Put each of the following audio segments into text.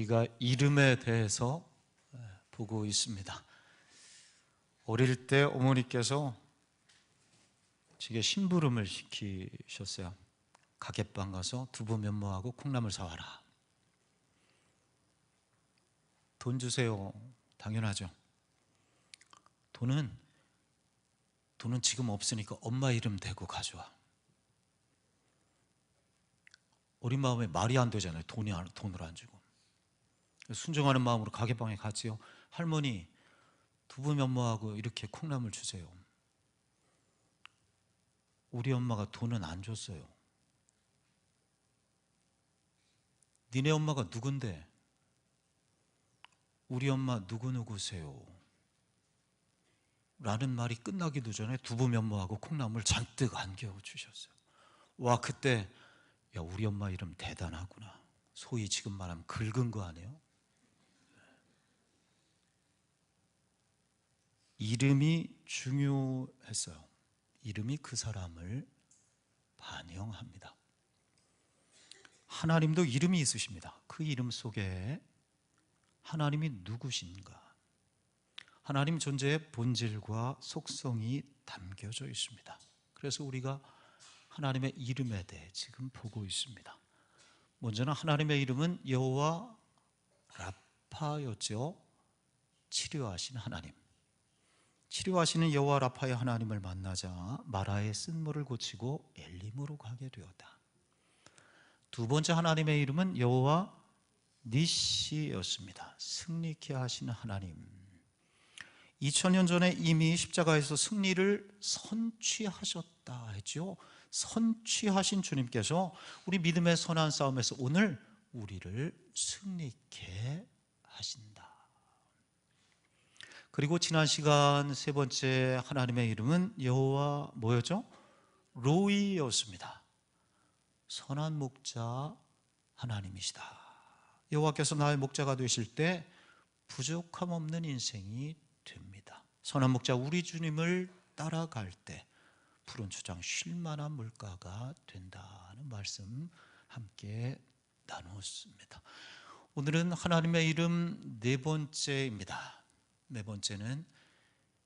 우리가 이름에 대해서 보고 있습니다. 어릴 때 어머니께서 제게 심부름을 시키셨어요. 가게방 가서 두부 면모하고 콩나물 사와라. 돈 주세요. 당연하죠. 돈은 지금 없으니까 엄마 이름 대고 가져와. 어린 마음에 말이 안 되잖아요. 돈을 안 주고. 순종하는 마음으로 가게방에 갔지요. 할머니, 두부 면모하고 이렇게 콩나물 주세요. 우리 엄마가 돈은 안 줬어요. 니네 엄마가 누군데? 우리 엄마 누구누구세요? 라는 말이 끝나기도 전에 두부 면모하고 콩나물 잔뜩 안겨 주셨어요. 와, 그때 야, 우리 엄마 이름 대단하구나. 소위 지금 말하면 긁은 거 아니에요? 이름이 중요했어요. 이름이 그 사람을 반영합니다. 하나님도 이름이 있으십니다. 그 이름 속에 하나님이 누구신가? 하나님 존재의 본질과 속성이 담겨져 있습니다. 그래서 우리가 하나님의 이름에 대해 지금 보고 있습니다. 먼저는 하나님의 이름은 여호와 라파였죠. 치료하신 하나님. 치료하시는 여호와 라파의 하나님을 만나자 마라의 쓴물을 고치고 엘림으로 가게 되었다. 두 번째 하나님의 이름은 여호와 니시였습니다. 승리케 하시는 하나님. 2000년 전에 이미 십자가에서 승리를 선취하셨다 했죠. 선취하신 주님께서 우리 믿음의 선한 싸움에서 오늘 우리를 승리케 하신다. 그리고 지난 시간 세 번째 하나님의 이름은 여호와 뭐였죠? 로이였습니다. 선한 목자 하나님이시다. 여호와께서 나의 목자가 되실 때 부족함 없는 인생이 됩니다. 선한 목자 우리 주님을 따라갈 때 푸른 초장 쉴 만한 물가가 된다는 말씀 함께 나누었습니다. 오늘은 하나님의 이름 네 번째입니다. 네 번째는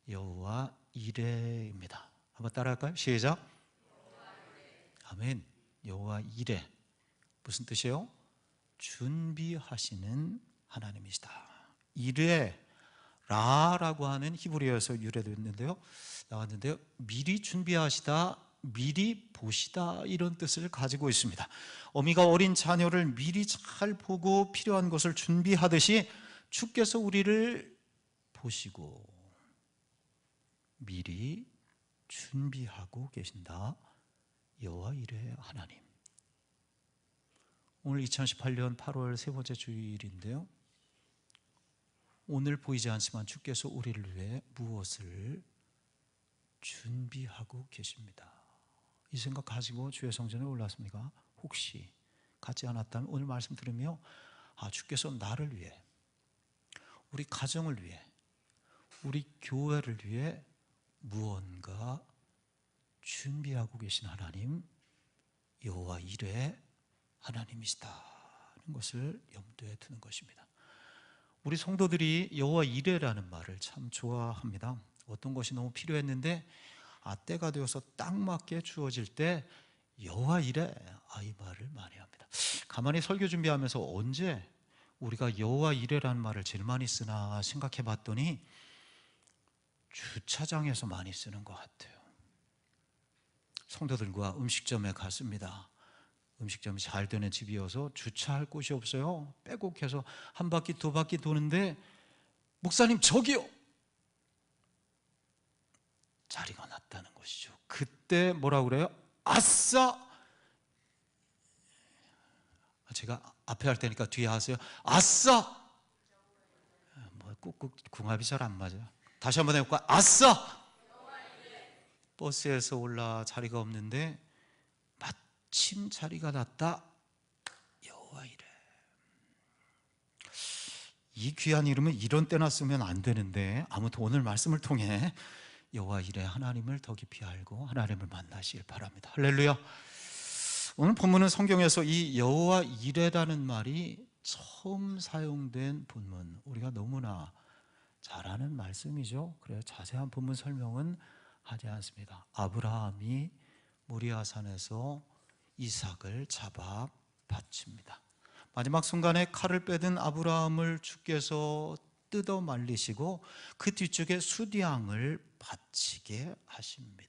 여호와 이레입니다. 한번 따라할까요? 시작. 아멘. 여호와 이레 무슨 뜻이에요? 준비하시는 하나님이시다. 이레 라라고 하는 히브리어에서 유래됐는데요. 나왔는데요. 미리 준비하시다, 미리 보시다 이런 뜻을 가지고 있습니다. 어미가 어린 자녀를 미리 잘 보고 필요한 것을 준비하듯이 주께서 우리를 보시고 미리 준비하고 계신다. 여호와 이레 하나님. 오늘 2018년 8월 세 번째 주일인데요. 오늘 보이지 않지만 주께서 우리를 위해 무엇을 준비하고 계십니다. 이 생각 가지고 주의 성전에 올랐습니까? 혹시 갖지 않았다면 오늘 말씀 들으며 주께서 나를 위해, 우리 가정을 위해, 우리 교회를 위해 무언가 준비하고 계신 하나님, 여호와 이레 하나님이시다는 것을 염두에 두는 것입니다. 우리 성도들이 여호와 이레라는 말을 참 좋아합니다. 어떤 것이 너무 필요했는데 때가 되어서 딱 맞게 주어질 때 여호와 이레 이 말을 많이 합니다. 가만히 설교 준비하면서 언제 우리가 여호와 이레라는 말을 제일 많이 쓰나 생각해 봤더니 주차장에서 많이 쓰는 것 같아요. 성도들과 음식점에 갔습니다. 음식점이 잘 되는 집이어서 주차할 곳이 없어요. 빼곡해서 한 바퀴 두 바퀴 도는데 목사님 저기요! 자리가 났다는 것이죠. 그때 뭐라고 그래요? 아싸! 제가 앞에 할 테니까 뒤에 하세요. 아싸! 꾹꾹 궁합이 잘 안 맞아요. 다시 한번 해볼까요? 아싸! 버스에서 올라 자리가 없는데 마침 자리가 났다. 여호와 이레. 이 귀한 이름은 이런 때나 쓰면 안 되는데 아무튼 오늘 말씀을 통해 여호와 이레 하나님을 더 깊이 알고 하나님을 만나시길 바랍니다. 할렐루야. 오늘 본문은 성경에서 이 여호와 이레라는 말이 처음 사용된 본문, 우리가 너무나 잘 아는 말씀이죠. 그래서 자세한 본문 설명은 하지 않습니다. 아브라함이 모리아산에서 이삭을 잡아 바칩니다. 마지막 순간에 칼을 빼든 아브라함을 주께서 뜯어 말리시고 그 뒤쪽에 수디양을 바치게 하십니다.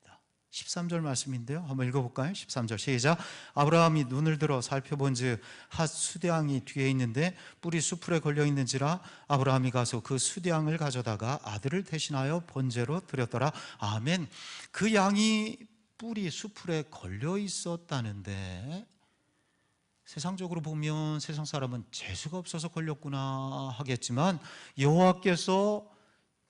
13절 말씀인데요, 한번 읽어볼까요? 13절 시작. 아브라함이 눈을 들어 살펴본즉 한 수디양이 뒤에 있는데 뿔이 수풀에 걸려있는지라 아브라함이 가서 그 수디양을 가져다가 아들을 대신하여 번제로 드렸더라. 아멘. 그 양이 뿔이 수풀에 걸려 있었다는데, 세상적으로 보면 세상 사람은 재수가 없어서 걸렸구나 하겠지만 여호와께서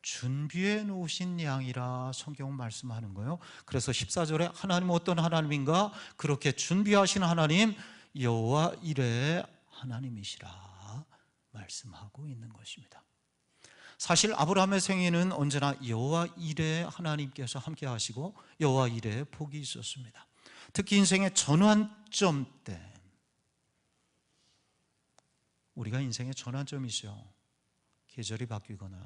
준비해 놓으신 양이라 성경은 말씀하는 거예요. 그래서 14절에 하나님은 어떤 하나님인가? 그렇게 준비하신 하나님, 여호와 이레의 하나님이시라 말씀하고 있는 것입니다. 사실 아브라함의 생애는 언제나 여호와 이레의 하나님께서 함께 하시고 여호와 이레의 복이 있었습니다. 특히 인생의 전환점 때, 우리가 인생의 전환점이 있어요. 계절이 바뀌거나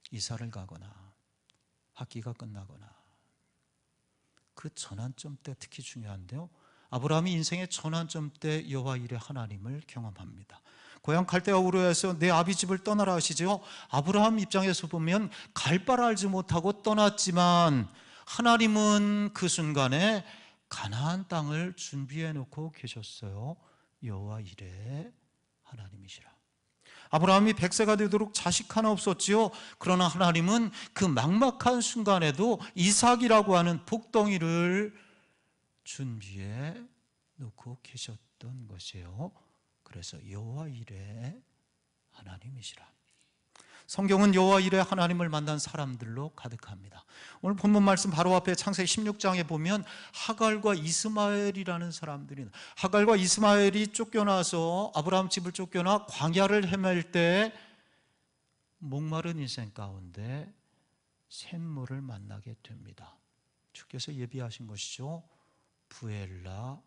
이사를 가거나 학기가 끝나거나, 그 전환점 때 특히 중요한데요, 아브라함이 인생의 전환점 때 여호와 이레 하나님을 경험합니다. 고향 갈대아 우르에서 내 아비 집을 떠나라 하시죠. 아브라함 입장에서 보면 갈 바를 알지 못하고 떠났지만 하나님은 그 순간에 가나안 땅을 준비해 놓고 계셨어요. 여호와 이레 하나님이시라. 아브라함이 100세가 되도록 자식 하나 없었지요. 그러나 하나님은 그 막막한 순간에도 이삭이라고 하는 복덩이를 준비해 놓고 계셨던 것이에요. 그래서 여호와 이레 하나님이시라. 성경은 여호와 이레 하나님을 만난 사람들로 가득합니다. 오늘 본문 말씀 바로 앞에 창세기 16장에 보면 하갈과 이스마엘이라는 사람들이, 하갈과 이스마엘이 쫓겨나서 아브라함 집을 쫓겨나 광야를 헤맬 때 목마른 인생 가운데 샘물을 만나게 됩니다. 주께서 예비하신 것이죠. 부엘라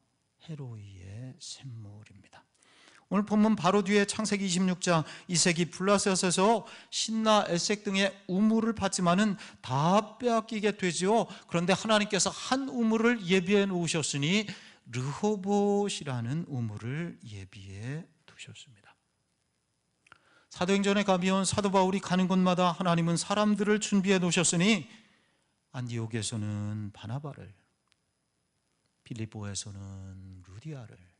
헤로이의 샘물입니다. 오늘 본문 바로 뒤에 창세기 26장 이색이 블라셋에서 신나 에색 등의 우물을 받지만은 다 빼앗기게 되지요. 그런데 하나님께서 한 우물을 예비해 놓으셨으니 르호봇이라는 우물을 예비해 두셨습니다. 사도행전에 가면 사도 바울이 가는 곳마다 하나님은 사람들을 준비해 놓으셨으니 안디옥에서는 바나바를, 빌립보에서는 루디아를,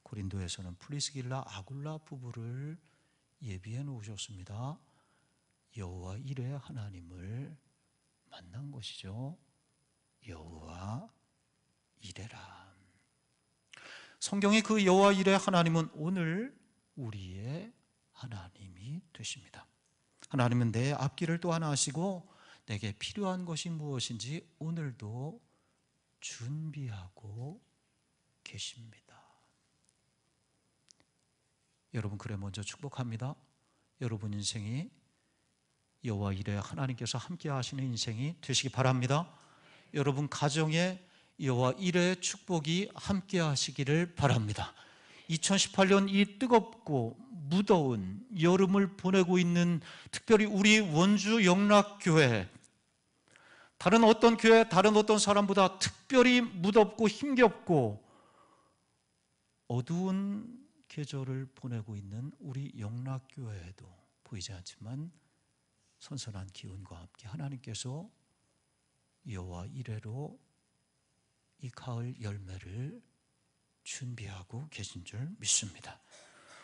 고린도에서는 프리스길라 아굴라 부부를 예비해 놓으셨습니다. 여호와 이레 하나님을 만난 것이죠. 여호와 이레라. 성경의 그 여호와 이레 하나님은 오늘 우리의 하나님이 되십니다. 하나님은 내 앞길을 또 하나 하시고 내게 필요한 것이 무엇인지 오늘도 준비하고 계십니다. 여러분, 그래 먼저 축복합니다. 여러분 인생이 여호와 이레 하나님께서 함께 하시는 인생이 되시기 바랍니다. 여러분 가정에 여호와 이레의 축복이 함께 하시기를 바랍니다. 2018년 이 뜨겁고 무더운 여름을 보내고 있는 특별히 우리 원주 영락교회, 다른 어떤 교회, 다른 어떤 사람보다 특별히 무덥고 힘겹고 어두운 계절을 보내고 있는 우리 영락교회에도 보이지 않지만 선선한 기운과 함께 하나님께서 여호와 이레로 이 가을 열매를 준비하고 계신 줄 믿습니다.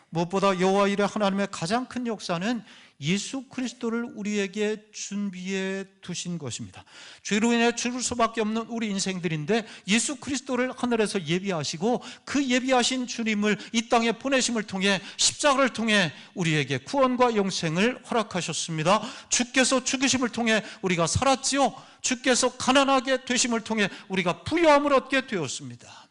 무엇보다 여호와 이레 하나님의 가장 큰 역사는 예수 그리스도를 우리에게 준비해 두신 것입니다. 죄로 인해 죽을 수밖에 없는 우리 인생들인데 예수 그리스도를 하늘에서 예비하시고 그 예비하신 주님을 이 땅에 보내심을 통해 십자가를 통해 우리에게 구원과 영생을 허락하셨습니다. 주께서 죽으심을 통해 우리가 살았지요. 주께서 가난하게 되심을 통해 우리가 부유함을 얻게 되었습니다.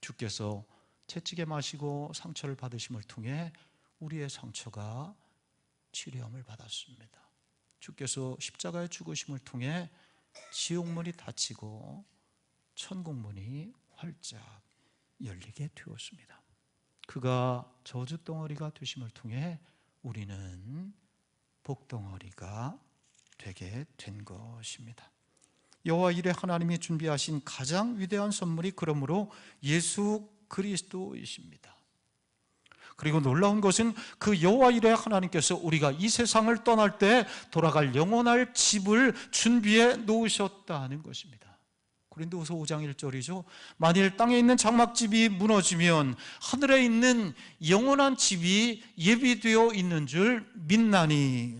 주께서 채찍에 마시고 상처를 받으심을 통해 우리의 상처가 치료함을 받았습니다. 주께서 십자가의 죽으심을 통해 지옥문이 닫히고 천국문이 활짝 열리게 되었습니다. 그가 저주덩어리가 되심을 통해 우리는 복덩어리가 되게 된 것입니다. 여호와 이레 하나님이 준비하신 가장 위대한 선물이 그러므로 예수 그리스도이십니다. 그리고 놀라운 것은 그 여호와 이레 하나님께서 우리가 이 세상을 떠날 때 돌아갈 영원할 집을 준비해 놓으셨다는 것입니다. 고린도후서 5장 1절이죠. 만일 땅에 있는 장막집이 무너지면 하늘에 있는 영원한 집이 예비되어 있는 줄 믿나니,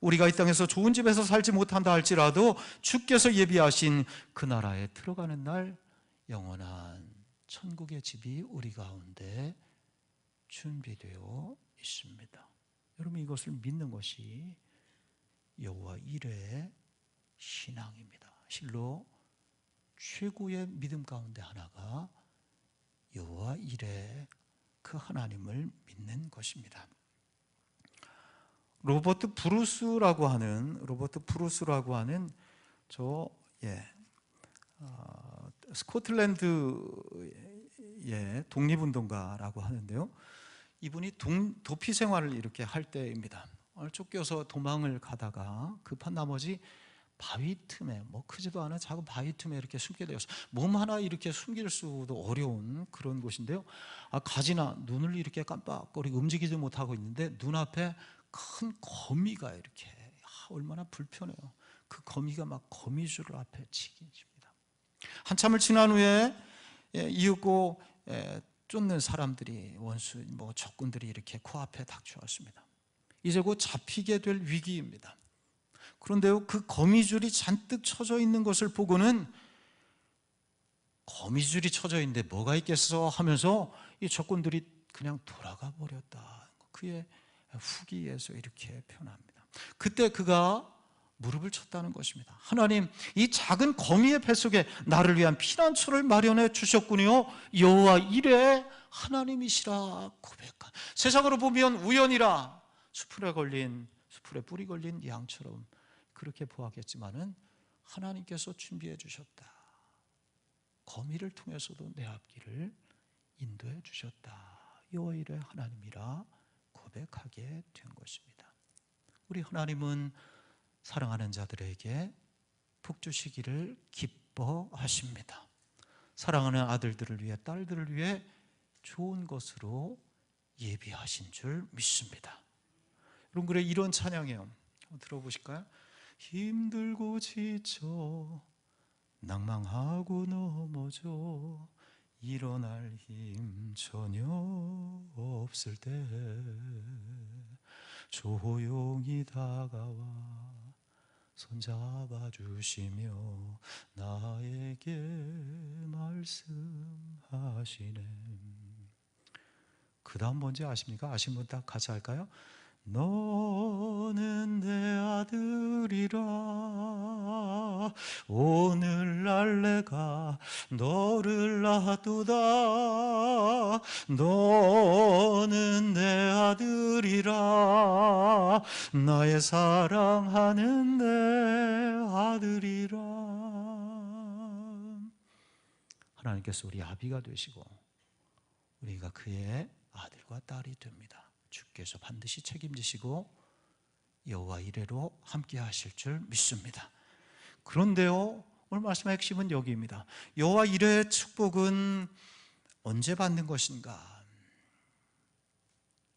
우리가 이 땅에서 좋은 집에서 살지 못한다 할지라도 주께서 예비하신 그 나라에 들어가는 날 영원한 천국의 집이 우리 가운데 준비되어 있습니다. 여러분, 이것을 믿는 것이 여호와 이레의 신앙입니다. 실로 최고의 믿음 가운데 하나가 여호와 이레 그 하나님을 믿는 것입니다. 로버트 브루스라고 하는 스코틀랜드의 독립운동가라고 하는데요. 이분이 도피 생활을 이렇게 할 때입니다. 쫓겨서 도망을 가다가 급한 나머지 바위 틈에, 크지도 않은 작은 바위 틈에 이렇게 숨게 되어서 몸 하나 이렇게 숨길 수도 어려운 그런 곳인데요. 가지나 눈을 이렇게 깜빡거리고 움직이지 못하고 있는데 눈앞에 큰 거미가 이렇게, 얼마나 불편해요. 그 거미가 막 거미줄을 앞에 치기십니다. 한참을 지난 후에 이윽고 쫓는 사람들이, 원수, 적군들이 이렇게 코앞에 닥쳐왔습니다. 이제 곧 잡히게 될 위기입니다. 그런데요, 그 거미줄이 잔뜩 쳐져 있는 것을 보고는 거미줄이 쳐져 있는데 뭐가 있겠어 하면서 이 적군들이 그냥 돌아가 버렸다. 그의 후기에서 이렇게 표현합니다. 그때 그가 무릎을 쳤다는 것입니다. 하나님, 이 작은 거미의 뱃속에 나를 위한 피난처를 마련해 주셨군요. 여호와 이레 하나님이시라 고백한, 세상으로 보면 우연이라 수풀에 뿌리 걸린 양처럼 그렇게 보았겠지만은 하나님께서 준비해 주셨다. 거미를 통해서도 내 앞길을 인도해 주셨다. 여호와 이레 하나님이라 고백하게 된 것입니다. 우리 하나님은 사랑하는 자들에게 복 주시기를 기뻐하십니다. 사랑하는 아들들을 위해, 딸들을 위해 좋은 것으로 예비하신 줄 믿습니다. 여러분, 그래 이런 찬양이에요. 한번 들어보실까요? 힘들고 지쳐 낭망하고 넘어져 일어날 힘 전혀 없을 때 조용히 다가와 손잡아 주시며 나에게 말씀하시네. 그 다음 뭔지 아십니까? 아시는 분 다 같이 할까요? 너는 내 아들이라 오늘날 내가 너를 놔두다. 너는 내 아들이라 나의 사랑하는 내 아들이라. 하나님께서 우리 아비가 되시고 우리가 그의 아들과 딸이 됩니다. 주께서 반드시 책임지시고 여호와 이레로 함께 하실 줄 믿습니다. 그런데요, 오늘 말씀의 핵심은 여기입니다. 여호와 이레의 축복은 언제 받는 것인가?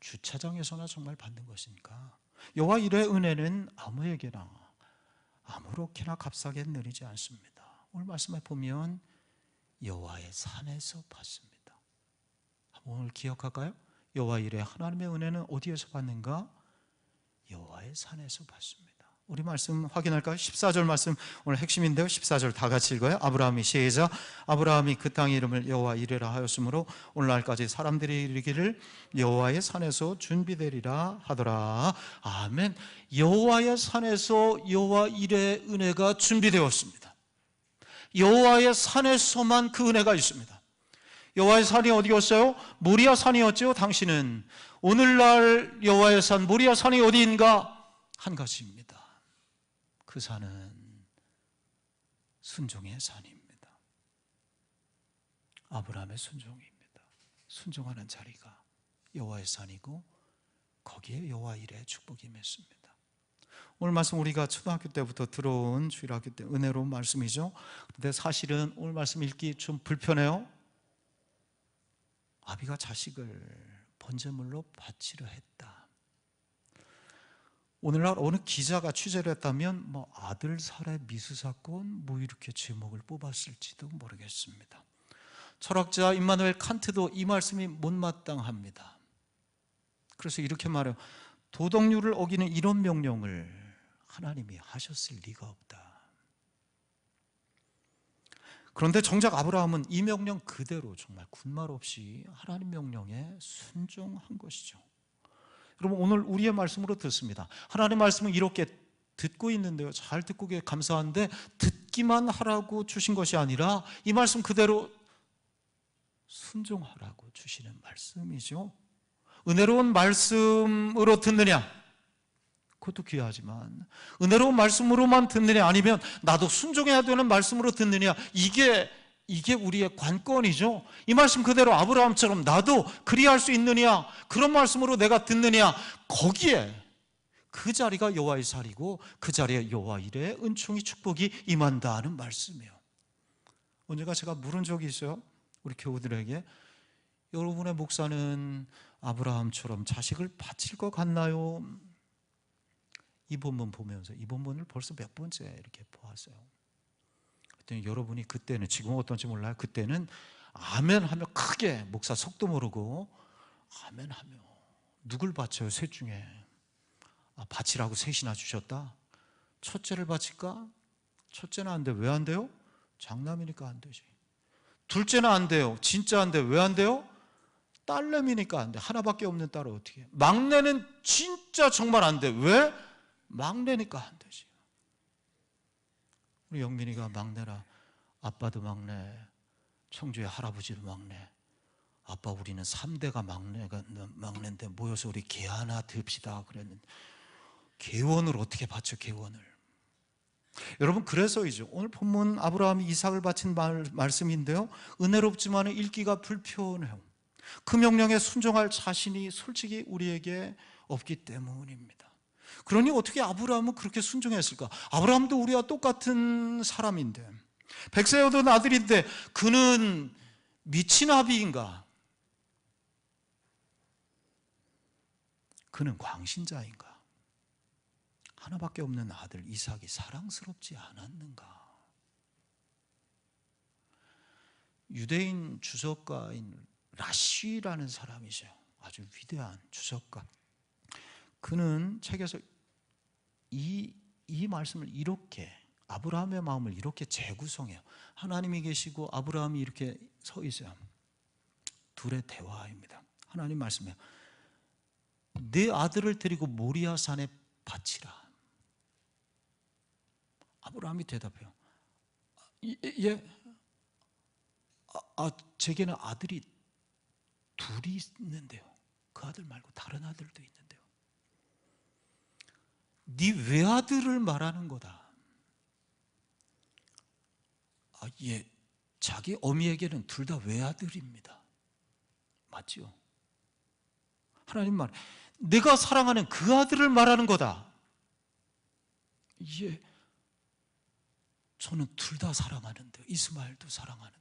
주차장에서나 정말 받는 것인가? 여호와 이레의 은혜는 아무에게나 아무렇게나 값싸게 누리지 않습니다. 오늘 말씀에 보면 여호와의 산에서 받습니다. 오늘 기억할까요? 여호와 이레 하나님의 은혜는 어디에서 받는가? 여호와의 산에서 받습니다. 우리 말씀 확인할까요? 14절 말씀 오늘 핵심인데요. 14절 다 같이 읽어요. 아브라함이 시작. 아브라함이 그 땅의 이름을 여호와 이레라 하였으므로 오늘날까지 사람들이 이르기를 여호와의 산에서 준비되리라 하더라. 아멘. 여호와의 산에서 여호와 이레의 은혜가 준비되었습니다. 여호와의 산에서만 그 은혜가 있습니다. 여호와의 산이 어디였어요? 모리아 산이었죠. 당신은 오늘날 여호와의 산 모리아 산이 어디인가? 한 가지입니다. 그 산은 순종의 산입니다. 아브라함의 순종입니다. 순종하는 자리가 여호와의 산이고 거기에 여호와 일의 축복이 맺습니다. 오늘 말씀 우리가 초등학교 때부터 들어온 주일학교 때 은혜로운 말씀이죠. 근데 사실은 오늘 말씀 읽기 좀 불편해요. 아비가 자식을 번제물로 바치려 했다. 오늘날 어느 기자가 취재를 했다면 아들 살해 미수 사건 이렇게 제목을 뽑았을지도 모르겠습니다. 철학자 임마누엘 칸트도 이 말씀이 못마땅합니다. 그래서 이렇게 말해요. 도덕률을 어기는 이런 명령을 하나님이 하셨을 리가 없다. 그런데 정작 아브라함은 이 명령 그대로 정말 군말 없이 하나님 명령에 순종한 것이죠. 여러분, 오늘 우리의 말씀으로 듣습니다. 하나님 말씀은 이렇게 듣고 있는데요, 잘 듣고 감사한데 듣기만 하라고 주신 것이 아니라 이 말씀 그대로 순종하라고 주시는 말씀이죠. 은혜로운 말씀으로 듣느냐? 그것도 귀하지만 은혜로운 말씀으로만 듣느냐, 아니면 나도 순종해야 되는 말씀으로 듣느냐, 이게 우리의 관건이죠. 이 말씀 그대로 아브라함처럼 나도 그리할 수 있느냐, 그런 말씀으로 내가 듣느냐, 거기에 그 자리가 여호와의 살이고 그 자리에 여호와 일의 은총이 축복이 임한다 하는 말씀이에요. 언젠가 제가 물은 적이 있어요, 우리 교우들에게. 여러분의 목사는 아브라함처럼 자식을 바칠 것 같나요? 이 본문 보면서, 이 본문을 벌써 몇 번째 이렇게 보았어요. 그랬더니 여러분이 그때는, 지금은 어떤지 몰라요, 그때는 아멘 하며 크게, 목사 속도 모르고 아멘 하며, 누굴 바쳐요? 셋 중에 바치라고 셋이나 주셨다? 첫째를 바칠까? 첫째는 안 돼. 왜 안 돼요? 장남이니까 안 되지. 둘째는 안 돼요. 진짜 안 돼. 왜 안 돼요? 딸내미니까 안 돼. 하나밖에 없는 딸을 어떻게 해? 막내는 진짜 정말 안 돼. 왜? 막내니까 안 되지. 우리 영민이가 막내라. 아빠도 막내, 청주의 할아버지도 막내. 아빠, 우리는 3대가 막내인데 모여서 우리 개 하나 듭시다 그랬는데, 개원을 어떻게 바쳐, 개원을. 여러분, 그래서이죠, 오늘 본문 아브라함이 이삭을 바친 말씀인데요, 은혜롭지만 읽기가 불편해요. 그 명령에 순종할 자신이 솔직히 우리에게 없기 때문입니다. 그러니 어떻게 아브라함은 그렇게 순종했을까? 아브라함도 우리와 똑같은 사람인데, 백세 얻은 아들인데 그는 미친 아비인가? 그는 광신자인가? 하나밖에 없는 아들 이삭이 사랑스럽지 않았는가? 유대인 주석가인 라쉬라는 사람이죠. 아주 위대한 주석가. 그는 책에서 이 말씀을 이렇게, 아브라함의 마음을 이렇게 재구성해요. 하나님이 계시고 아브라함이 이렇게 서 있어요. 둘의 대화입니다. 하나님 말씀이에요. 내 아들을 데리고 모리아 산에 바치라. 아브라함이 대답해요. 예, 제게는 아들이 둘이 있는데요. 그 아들 말고 다른 아들도 있는데요. 네 외아들을 말하는 거다. 예, 자기 어미에게는 둘 다 외아들입니다. 맞죠? 하나님 말, 내가 사랑하는 그 아들을 말하는 거다. 예, 저는 둘 다 사랑하는데, 이스마엘도 사랑하는데.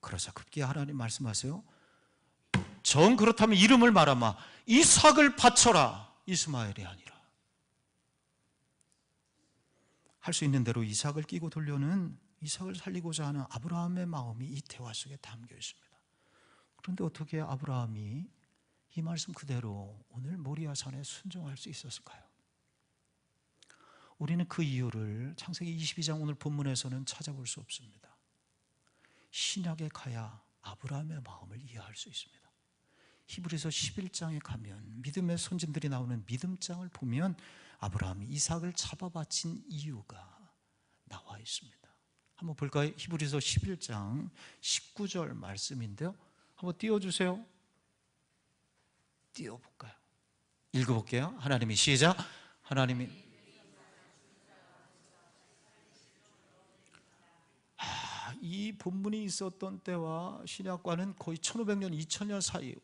그러자 급기 하나님 말씀하세요. 정 그렇다면 이름을 말하마. 이삭을 바쳐라. 이스마엘이 아니라. 할 수 있는 대로 이삭을 끼고 돌려는, 이삭을 살리고자 하는 아브라함의 마음이 이 대화 속에 담겨 있습니다. 그런데 어떻게 아브라함이 이 말씀 그대로 오늘 모리아 산에 순종할 수 있었을까요? 우리는 그 이유를 창세기 22장 오늘 본문에서는 찾아볼 수 없습니다. 신약에 가야 아브라함의 마음을 이해할 수 있습니다. 히브리서 11장에 가면 믿음의 선진들이 나오는 믿음장을 보면 아브라함이 이삭을 잡아 바친 이유가 나와 있습니다. 한번 볼까요? 히브리서 11장 19절 말씀인데요, 한번 띄워주세요. 띄워볼까요? 읽어볼게요. 하나님이, 시작. 하나님이 이 본문이 있었던 때와 신약과는 거의 1500년, 2000년 사이,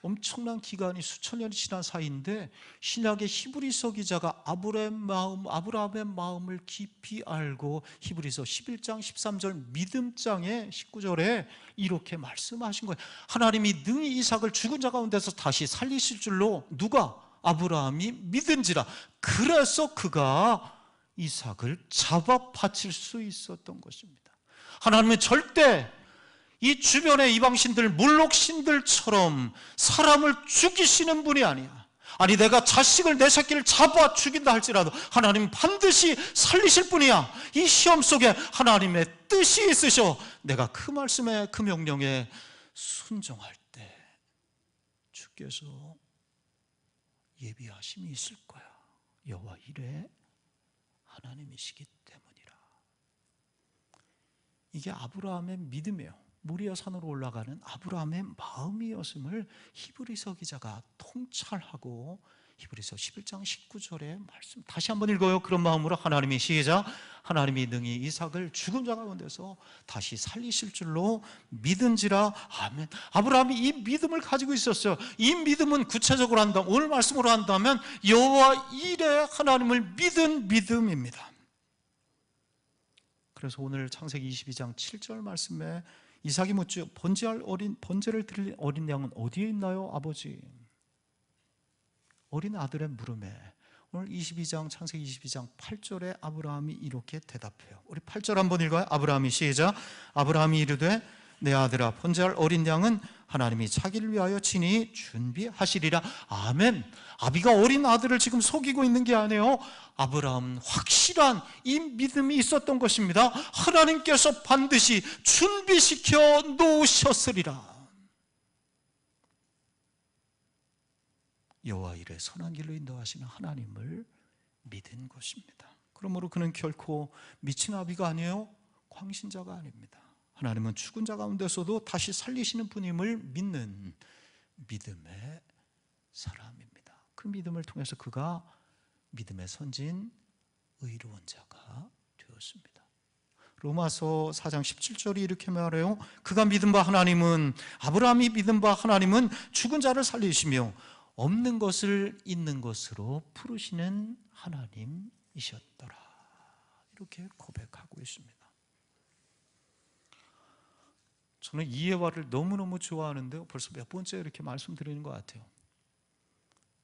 엄청난 기간이 수천 년이 지난 사이인데 신약의 히브리서 기자가 아브라함의 마음을 깊이 알고 히브리서 11장 13절 믿음장의 19절에 이렇게 말씀하신 거예요. 하나님이 능히 이삭을 죽은 자 가운데서 다시 살리실 줄로 누가? 아브라함이 믿은지라. 그래서 그가 이삭을 잡아 바칠 수 있었던 것입니다. 하나님은 절대 이 주변의 이방신들, 몰록신들처럼 사람을 죽이시는 분이 아니야. 아니, 내가 자식을, 내 새끼를 잡아 죽인다 할지라도 하나님은 반드시 살리실 분이야. 이 시험 속에 하나님의 뜻이 있으셔. 내가 그 말씀에, 그 명령에 순종할 때 주께서 예비하심이 있을 거야. 여호와 이레 하나님이시기 때문이라. 이게 아브라함의 믿음이에요. 모리아 산으로 올라가는 아브라함의 마음이었음을 히브리서 기자가 통찰하고 히브리서 11장 19절의 말씀 다시 한번 읽어요. 그런 마음으로 하나님이 시작. 하나님이 능히 이삭을 죽은 자 가운데서 다시 살리실 줄로 믿은지라. 아멘. 아브라함이 이 믿음을 가지고 있었어요. 이 믿음은 구체적으로 한다면, 오늘 말씀으로 한다면 여호와 이레 하나님을 믿은 믿음입니다. 그래서 오늘 창세기 22장 7절 말씀에 이삭이 묻죠. 번제를 드릴 어린 양은 어디에 있나요, 아버지? 어린 아들의 물음에 오늘 22장 창세기 22장 8절에 아브라함이 이렇게 대답해요. 우리 8절 한번 읽어요. 아브라함이 시작. 아브라함이 이르되 내 아들아, 번제할 어린 양은 하나님이 자기를 위하여 친히 준비하시리라. 아멘. 아비가 어린 아들을 지금 속이고 있는 게 아니에요. 아브라함은 확실한 이 믿음이 있었던 것입니다. 하나님께서 반드시 준비시켜 놓으셨으리라. 여호와 이레 선한 길로 인도하시는 하나님을 믿은 것입니다. 그러므로 그는 결코 미친 아비가 아니에요. 광신자가 아닙니다. 하나님은 죽은 자 가운데서도 다시 살리시는 분임을 믿는 믿음의 사람입니다. 그 믿음을 통해서 그가 믿음의 선진 의로운 자가 되었습니다. 로마서 4장 17절이 이렇게 말해요. 그가 믿은 바 하나님은, 아브라함이 믿은 바 하나님은 죽은 자를 살리시며 없는 것을 있는 것으로 부르시는 하나님이셨더라. 이렇게 고백하고 있습니다. 저는 이 예화를 너무너무 좋아하는데요. 벌써 몇 번째 이렇게 말씀드리는 것 같아요.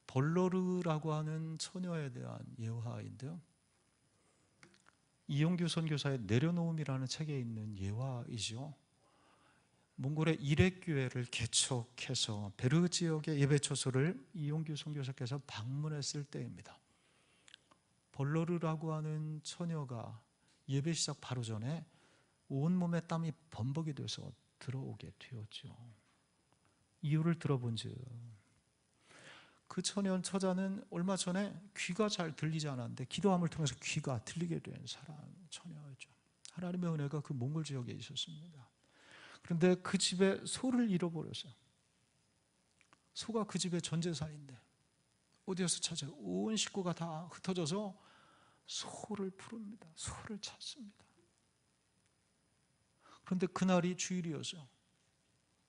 벌로르라고 하는 처녀에 대한 예화인데요. 이용규 선교사의 내려놓음이라는 책에 있는 예화이죠. 몽골의 이렉교회를 개척해서 베르 지역의 예배처소를 이용규 선교사께서 방문했을 때입니다. 벌로르라고 하는 처녀가 예배 시작 바로 전에 온몸에 땀이 범벅이 돼서 들어오게 되었죠. 이유를 들어본즉 그 처자는 얼마 전에 귀가 잘 들리지 않았는데 기도함을 통해서 귀가 들리게 된 처녀였죠. 하나님의 은혜가 그 몽골 지역에 있었습니다. 그런데 그 집에 소를 잃어버렸어요. 소가 그 집의 전 재산인데 어디에서 찾아요? 온 식구가 다 흩어져서 소를 부릅니다. 소를 찾습니다. 그런데 그날이 주일이어서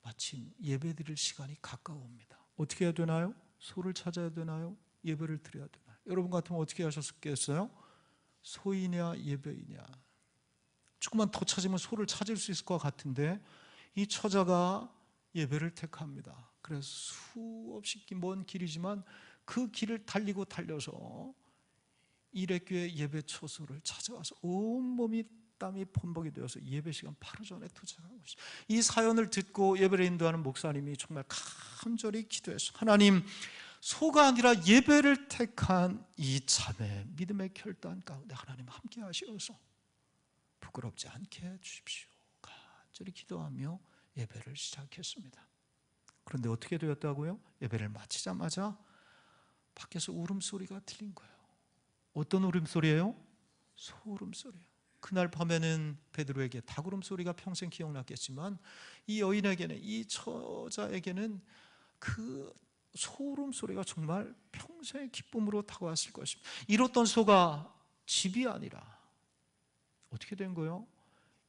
마침 예배드릴 시간이 가까워옵니다. 어떻게 해야 되나요? 소를 찾아야 되나요? 예배를 드려야 되나요? 여러분 같으면 어떻게 하셨겠어요? 소이냐 예배이냐. 조금만 더 찾으면 소를 찾을 수 있을 것 같은데 이 처자가 예배를 택합니다. 그래서 수없이 먼 길이지만 그 길을 달려서 이렉교회 예배 처소를 찾아와서 온몸이 땀이 범벅이 되어서 예배 시간 바로 전에 도착한 것입니다. 이 사연을 듣고 예배를 인도하는 목사님이 정말 간절히 기도했어요. 하나님, 소가 아니라 예배를 택한 이 자매 믿음의 결단 가운데 하나님 함께 하시어서 부끄럽지 않게 해주십시오. 간절히 기도하며 예배를 시작했습니다. 그런데 어떻게 되었다고요? 예배를 마치자마자 밖에서 울음소리가 들린 거예요. 어떤 울음소리예요? 소울음소리예요. 그날 밤에는 베드로에게 닭울음소리가 평생 기억났겠지만 이 여인에게는, 이 처자에게는 그 소울음소리가 정말 평생의 기쁨으로 다가왔을 것입니다. 잃었던 소가 집이 아니라 어떻게 된 거예요?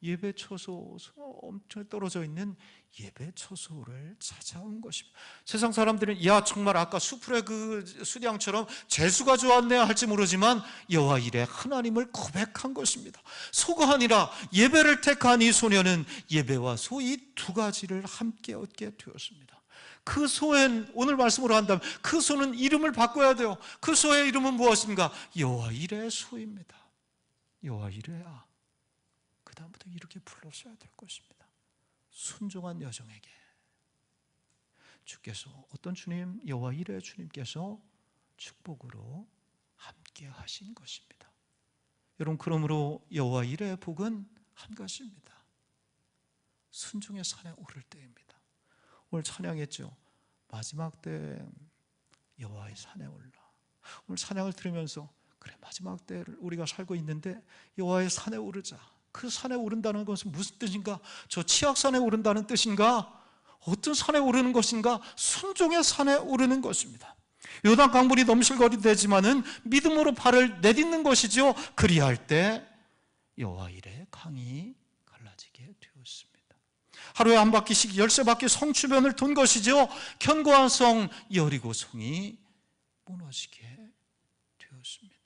예배 처소, 엄청 떨어져 있는 예배 처소를 찾아온 것입니다. 세상 사람들은 야 정말 아까 수풀의 그 수량처럼 재수가 좋았네 할지 모르지만 여호와 이레 하나님을 고백한 것입니다. 소가 아니라 예배를 택한 이 소녀는 예배와 소 이 두 가지를 함께 얻게 되었습니다. 그 소엔 오늘 말씀으로 한다면 그 소는 이름을 바꿔야 돼요. 그 소의 이름은 무엇인가? 여호와 이레 소입니다. 여호와 이레야, 그 다음부터 이렇게 불러줘야 될 것입니다. 순종한 여정에게 주께서, 어떤 주님? 여호와 이레 주님께서 축복으로 함께 하신 것입니다. 여러분, 그러므로 여호와 이레의 복은 한 가지입니다. 순종의 산에 오를 때입니다. 오늘 찬양했죠. 마지막 때 여호와의 산에 올라. 오늘 찬양을 들으면서 그래, 마지막 때를 우리가 살고 있는데 여호와의 산에 오르자. 그 산에 오른다는 것은 무슨 뜻인가? 저 치악산에 오른다는 뜻인가? 어떤 산에 오르는 것인가? 순종의 산에 오르는 것입니다. 요단 강물이 넘실거리 되지만은 믿음으로 발을 내딛는 것이죠. 그리할 때 여호와 이레 강이 갈라지게 되었습니다. 하루에 한 바퀴씩 13바퀴 성 주변을 돈 것이죠. 견고한 성 여리고성이 무너지게 되었습니다.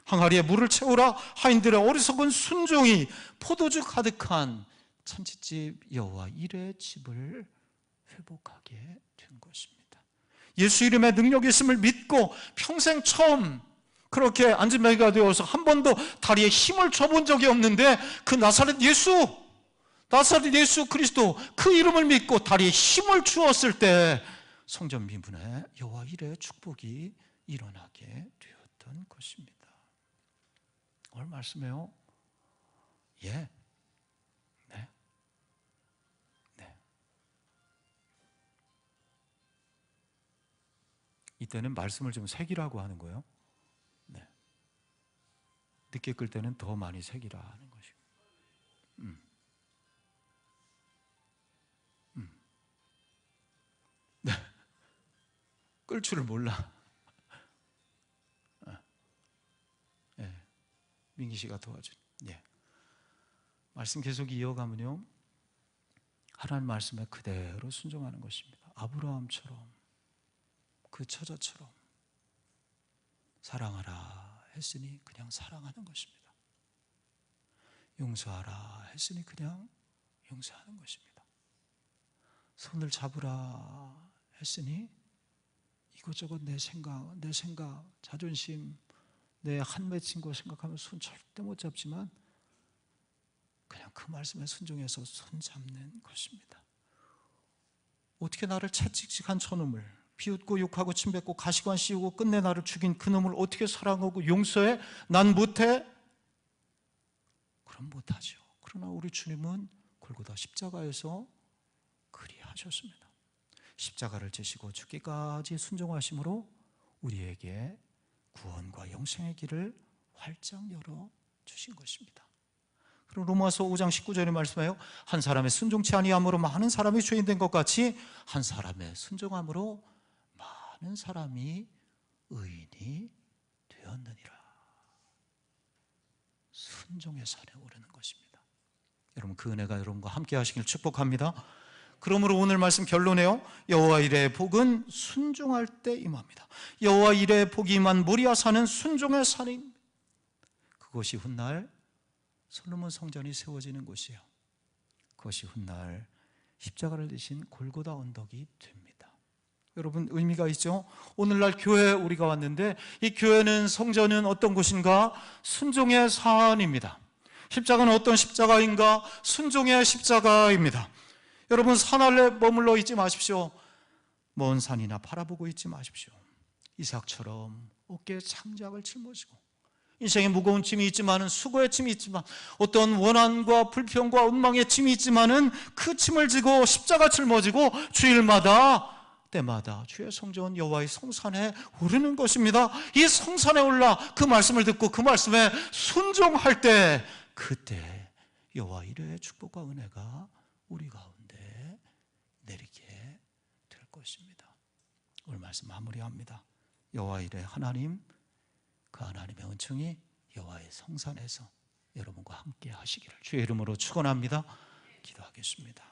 항아리에 물을 채우라. 하인들의 어리석은 순종이 포도주 가득한 참치집 여호와 이레의 집을 회복하게 된 것입니다. 예수 이름의 능력이 있음을 믿고 평생 처음 그렇게 안진뱅이가 되어서 한 번도 다리에 힘을 줘본 적이 없는데 그 나사렛 예수 그리스도, 그 이름을 믿고 다리에 힘을 주었을 때 성전 미문에 여호와 이레의 축복이 일어나게 되었던 것입니다. 오늘 말씀해요. 예. 네. 네. 이때는 말씀을 좀 새기라고 하는 거예요. 네. 늦게 끌 때는 더 많이 새기라 하는 것이고. 네. 끌 줄을 몰라. 네. 민기 씨가 도와준. 예. 말씀 계속 이어가면요, 하나님 말씀에 그대로 순종하는 것입니다. 아브라함처럼, 그 처자처럼 사랑하라 했으니 그냥 사랑하는 것입니다. 용서하라 했으니 그냥 용서하는 것입니다. 손을 잡으라 했으니 이것저것 내 생각, 자존심, 내 한 맺힌 거 생각하면 손 절대 못 잡지만 그냥 그 말씀에 순종해서 손 잡는 것입니다. 어떻게 나를 채찍질한 저놈을, 비웃고 욕하고 침뱉고 가시관 씌우고 끝내 나를 죽인 그 놈을 어떻게 사랑하고 용서해? 난 못해? 그럼 못하죠. 그러나 우리 주님은 골고다 십자가에서 그리하셨습니다. 십자가를 지시고 죽기까지 순종하심으로 우리에게 구원과 영생의 길을 활짝 열어주신 것입니다. 그리고 로마서 5장 19절에 말씀해요. 한 사람의 순종치 아니함으로 많은 사람이 죄인 된 것 같이 한 사람의 순종함으로 많은 사람이 의인이 되었느니라. 순종의 산에 오르는 것입니다. 여러분, 그 은혜가 여러분과 함께 하시길 축복합니다. 그러므로 오늘 말씀 결론에요. 여호와 이레의 복은 순종할 때 임합니다. 여호와 이레의 복이 임한 모리아 산은 순종의 산입니다. 그것이 훗날 솔로몬 성전이 세워지는 곳이에요. 그것이 훗날 십자가를 지신 골고다 언덕이 됩니다. 여러분, 의미가 있죠? 오늘날 교회에 우리가 왔는데 이 교회는, 성전은 어떤 곳인가? 순종의 산입니다. 십자가는 어떤 십자가인가? 순종의 십자가입니다. 여러분, 산 아래 머물러 있지 마십시오. 먼 산이나 바라보고 있지 마십시오. 이삭처럼 어깨에 장작을 짊어지고 인생에 무거운 짐이 있지만은, 수고의 짐이 있지만, 어떤 원한과 불평과 원망의 짐이 있지만은 그 짐을 지고 십자가 짊어지고 주일마다 때마다 주의 성전 여호와의 성산에 오르는 것입니다. 이 성산에 올라 그 말씀을 듣고 그 말씀에 순종할 때, 그때 여호와 이레의 축복과 은혜가 우리 가운데 내리게 될 것입니다. 오늘 말씀 마무리합니다. 여호와 이레 하나님, 그 하나님의 은총이 여호와의 성산에서 여러분과 함께 하시기를 주의 이름으로 축원합니다. 기도하겠습니다.